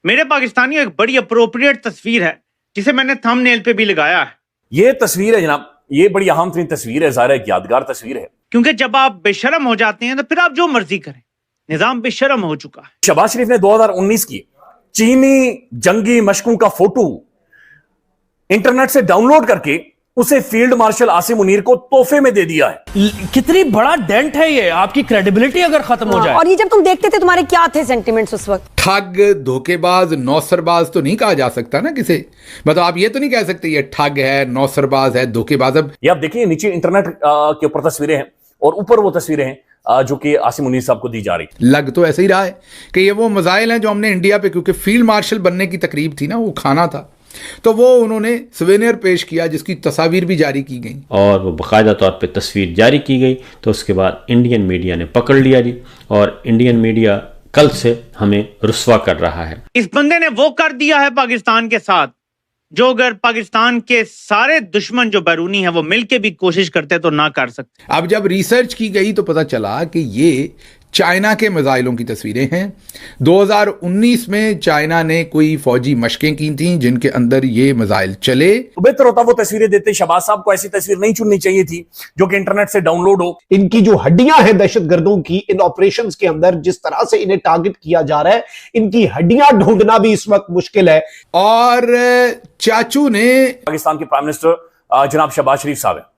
मेरे पाकिस्तानी एक बड़ी अप्रोप्रिएट तस्वीर है जिसे मैंने थंबनेल पे भी लगाया है। ये तस्वीर है जनाब, ये बड़ी अहम तरीन तस्वीर है, ज़ाहिर एक यादगार तस्वीर है। क्योंकि जब आप बेशरम हो जाते हैं तो फिर आप जो मर्जी करें, निजाम बेशरम हो चुका है। शहबाज शरीफ ने 2019 की चीनी जंगी मशकों का फोटो इंटरनेट से डाउनलोड करके उसे फील्ड मार्शल आसिम मुनीर को तोहफे में दे दिया है। कितनी बड़ा डेंट है ये, आपकी क्रेडिबिलिटी अगर खत्म हो जाए। और ये जब तुम देखते थे तुम्हारे क्या थे सेंटिमेंट्स उस वक्त? ठग, धोखेबाज, नौसरबाज तो नहीं कहा जा सकता ना किसे, मतलब आप ये तो नहीं कह सकते ये ठग है, नौसरबाज है, धोखेबाज। अब ये आप देखिए नीचे इंटरनेट के ऊपर तस्वीरें हैं और ऊपर वो तस्वीरें हैं जो कि आसिम मुनीर साहब को दी जा रही। लग तो ऐसे ही रहा है कि ये वो मजाइल हैं जो हमने इंडिया पे, क्योंकि फील्ड मार्शल बनने की तकरीब थी ना, वो खाना था, तो वो उन्होंने सवेनियर पेश किया जिसकी तस्वीर भी जारी की गई और वो बाकायदा तौर पे तस्वीर जारी की गई। तो उसके बाद इंडियन मीडिया ने पकड़ लिया जी, और इंडियन मीडिया कल से हमें रुस्वा कर रहा है। इस बंदे ने वो कर दिया है पाकिस्तान के साथ जो अगर पाकिस्तान के सारे दुश्मन जो बैरूनी है वो मिलके भी कोशिश करते तो ना कर सकते। अब जब रिसर्च की गई तो पता चला कि ये चाइना के मिसाइलों की तस्वीरें हैं। 2019 में चाइना ने कोई फौजी मशकें की थीं जिनके अंदर ये मिसाइल चले। तो बेहतर होता वो तस्वीरें देते। शहबाज साहब को ऐसी तस्वीर नहीं चुननी चाहिए थी जो कि इंटरनेट से डाउनलोड हो। इनकी जो हड्डियां हैं दहशतगर्दों की, इन ऑपरेशंस के अंदर जिस तरह से इन्हें टारगेट किया जा रहा है, इनकी हड्डियां ढूंढना भी इस वक्त मुश्किल है। और चाचू ने, पाकिस्तान के प्राइम मिनिस्टर जनाब शहबाज शरीफ साहब है।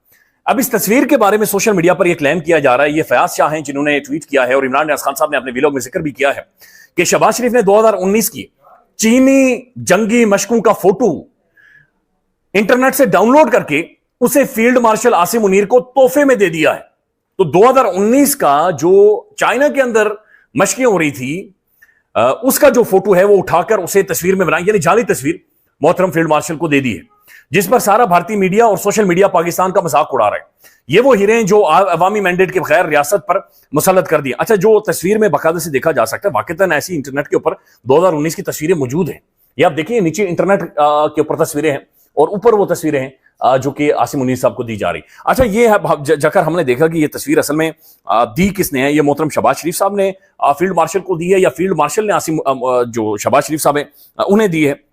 अब इस तस्वीर के बारे में सोशल मीडिया पर यह क्लेम किया जा रहा है, ये फयाज शाह हैं जिन्होंने ट्वीट किया है और इमरान नियाज़ खान साहब ने अपने व्लॉग में जिक्र भी किया है कि शहबाज शरीफ ने 2019 की चीनी जंगी मशकों का फोटो इंटरनेट से डाउनलोड करके उसे फील्ड मार्शल आसिम मुनीर को तोहफे में दे दिया है। तो 2019 का जो चाइना के अंदर मशकें हो रही थी उसका जो फोटो है वो उठाकर उसे तस्वीर में बनाई, यानी जाली तस्वीर मोहतरम फील्ड मार्शल को दे दी है, जिस पर सारा भारतीय मीडिया और सोशल मीडिया पाकिस्तान का मजाक उड़ा रहा है। ये वो हीरे हैं जो अवामी मैंडेट के बगैर रियासत पर मुसल्लत कर दिए। अच्छा, जो तस्वीर में बाकायदा से देखा जा सकता है, वाकईतन ऐसी इंटरनेट के ऊपर 2019 की तस्वीरें मौजूद हैं। ये आप देखिए नीचे इंटरनेट के ऊपर तस्वीरें हैं और ऊपर वो तस्वीरें हैं जो कि आसिम मुनीर साहब को दी जा रही। अच्छा, ये है जाकर हमने देखा कि ये तस्वीर असल में दी किसने है। ये मोहतरम शहबाज शरीफ साहब ने फील्ड मार्शल को दी है या फील्ड मार्शल ने आसिम जो शहबाज शरीफ साहब है उन्हें दी है।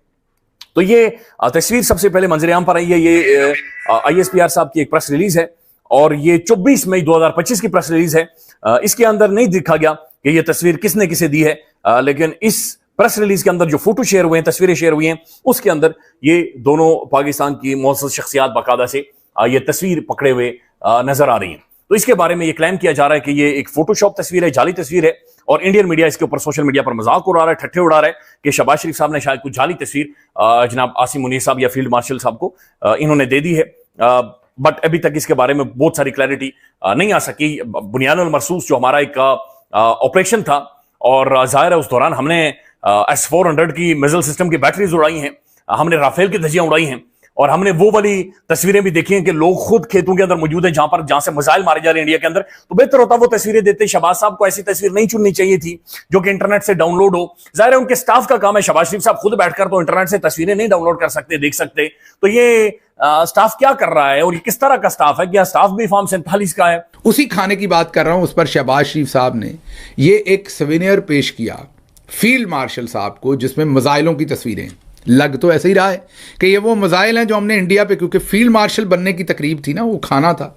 तो ये तस्वीर सबसे पहले मंजर-ए-आम पर आई है। ये ISPR साहब की एक प्रेस रिलीज है और ये 24 मई 2025 की प्रेस रिलीज है। इसके अंदर नहीं दिखा गया कि ये तस्वीर किसने किसे दी है, लेकिन इस प्रेस रिलीज के अंदर जो फोटो शेयर हुए हैं, तस्वीरें शेयर हुई हैं, उसके अंदर ये दोनों पाकिस्तान की मुअज़्ज़ज़ शख्सियात बाकायदा से ये तस्वीर पकड़े हुए नजर आ रही हैं। तो इसके बारे में ये क्लेम किया जा रहा है कि ये एक फोटोशॉप तस्वीर है, जाली तस्वीर है, और इंडियन मीडिया इसके ऊपर सोशल मीडिया पर मजाक उड़ा रहा है, ठट्ठे उड़ा रहा है कि शहबाज शरीफ साहब ने शायद कुछ जाली तस्वीर जनाब आसिम मुनीर साहब या फील्ड मार्शल साहब को इन्होंने दे दी है। बट अभी तक इसके बारे में बहुत सारी क्लैरिटी नहीं आ सकी। बुनियानुल मरसूस जो हमारा एक ऑपरेशन था, और जाहिर है उस दौरान हमने S-400 की मिसाइल सिस्टम की बैटरीज उड़ाई हैं, हमने राफेल की धज्जियां उड़ाई हैं, और हमने वो वाली तस्वीरें भी देखी हैं कि लोग खुद खेतों के अंदर मौजूद हैं जहां से मिसाइल मारे जा रहे हैं इंडिया के अंदर। तो बेहतर होता वो तस्वीरें देते। शहबाज साहब को ऐसी तस्वीर नहीं चुननी चाहिए थी जो कि इंटरनेट से डाउनलोड हो। जाहिर है उनके स्टाफ का काम है, शहबाज शरीफ साहब खुद बैठकर तो इंटरनेट से तस्वीरें नहीं डाउनलोड कर सकते, देख सकते। तो ये स्टाफ क्या कर रहा है और ये किस तरह का स्टाफ है? क्या स्टाफ भी फॉर्म 47 का है? उसी खाने की बात कर रहा हूं, उस पर शहबाज शरीफ साहब ने ये एक सवेनियर पेश किया फील्ड मार्शल साहब को जिसमें मिसाइलों की तस्वीरें। लग तो ऐसे ही रहा है कि ये वो मिसाइल हैं जो हमने इंडिया पे, क्योंकि फील्ड मार्शल बनने की तकरीब थी ना, वो खाना था,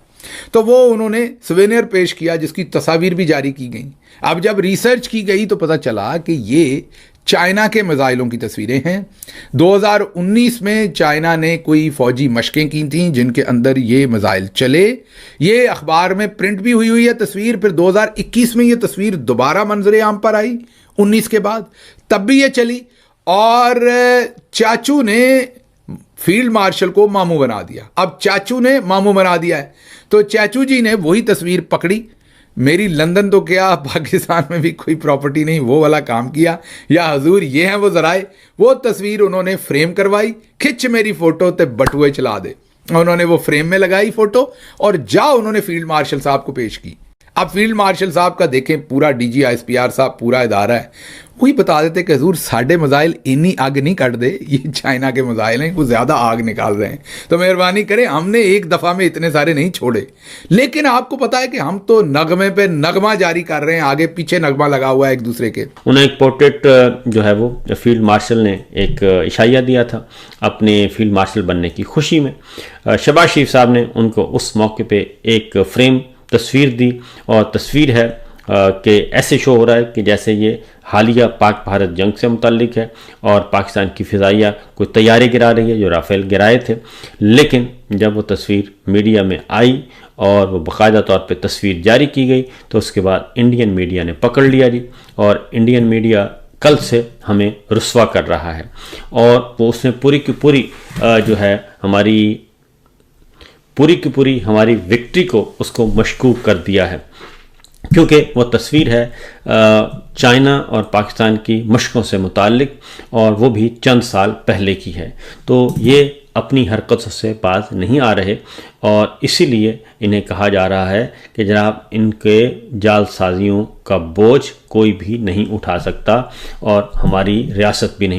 तो वो उन्होंने सवेनियर पेश किया जिसकी तस्वीर भी जारी की गई। अब जब रिसर्च की गई तो पता चला कि ये चाइना के मिसाइलों की तस्वीरें हैं। 2019 में चाइना ने कोई फौजी मशकें की थीं जिनके अंदर ये मिसाइल चले। ये अखबार में प्रिंट भी हुई है तस्वीर। फिर 2021 में ये तस्वीर दोबारा मंजर-ए-आम पर आई 19 के बाद, तब भी ये चली, और चाचू ने फील्ड मार्शल को मामू बना दिया। अब चाचू ने मामू बना दिया है तो चाचू जी ने वही तस्वीर पकड़ी, मेरी लंदन तो क्या पाकिस्तान में भी कोई प्रॉपर्टी नहीं, वो वाला काम किया, या हजूर ये हैं वो जराए, वो तस्वीर उन्होंने फ्रेम करवाई, खिंच मेरी फोटो ते बटुए चला दे, उन्होंने वो फ्रेम में लगाई फोटो और उन्होंने फील्ड मार्शल साहब को पेश की। अब फील्ड मार्शल साहब का देखें, पूरा DG ISPR साहब पूरा इदारा है, वही बता देते कि हजूर साढ़े मिसाइल इन्नी आग नहीं कट दे, ये चाइना के मिसाइल हैं, कुछ ज़्यादा आग निकाल रहे हैं, तो मेहरबानी करें, हमने एक दफ़ा में इतने सारे नहीं छोड़े। लेकिन आपको पता है कि हम तो नगमे पे नगमा जारी कर रहे हैं, आगे पीछे नगमा लगा हुआ है एक दूसरे के। उन्हें एक पोर्ट्रेट जो है वो फील्ड मार्शल ने एक इशारा दिया था अपने फील्ड मार्शल बनने की खुशी में। शहबाज शरीफ साहब ने उनको उस मौके पे एक फ्रेम तस्वीर दी, और तस्वीर है कि ऐसे शो हो रहा है कि जैसे ये हालिया पाक भारत जंग से मुतल्लिक है और पाकिस्तान की फ़िज़ाइया कोई तैयारी गिरा रही है जो राफेल गिराए थे। लेकिन जब वो तस्वीर मीडिया में आई और वो बाकायदा तौर पे तस्वीर जारी की गई तो उसके बाद इंडियन मीडिया ने पकड़ लिया जी, और इंडियन मीडिया कल से हमें रुस्वा कर रहा है, और वो उसने पूरी की पूरी जो है हमारी विक्ट्री को उसको मशकूक कर दिया है, क्योंकि वो तस्वीर है चाइना और पाकिस्तान की मशकों से मुताल्लिक, और वो भी चंद साल पहले की है। तो ये अपनी हरकतों से बाज नहीं आ रहे, और इसीलिए इन्हें कहा जा रहा है कि जनाब इनके जालसाजियों का बोझ कोई भी नहीं उठा सकता और हमारी रियासत भी नहीं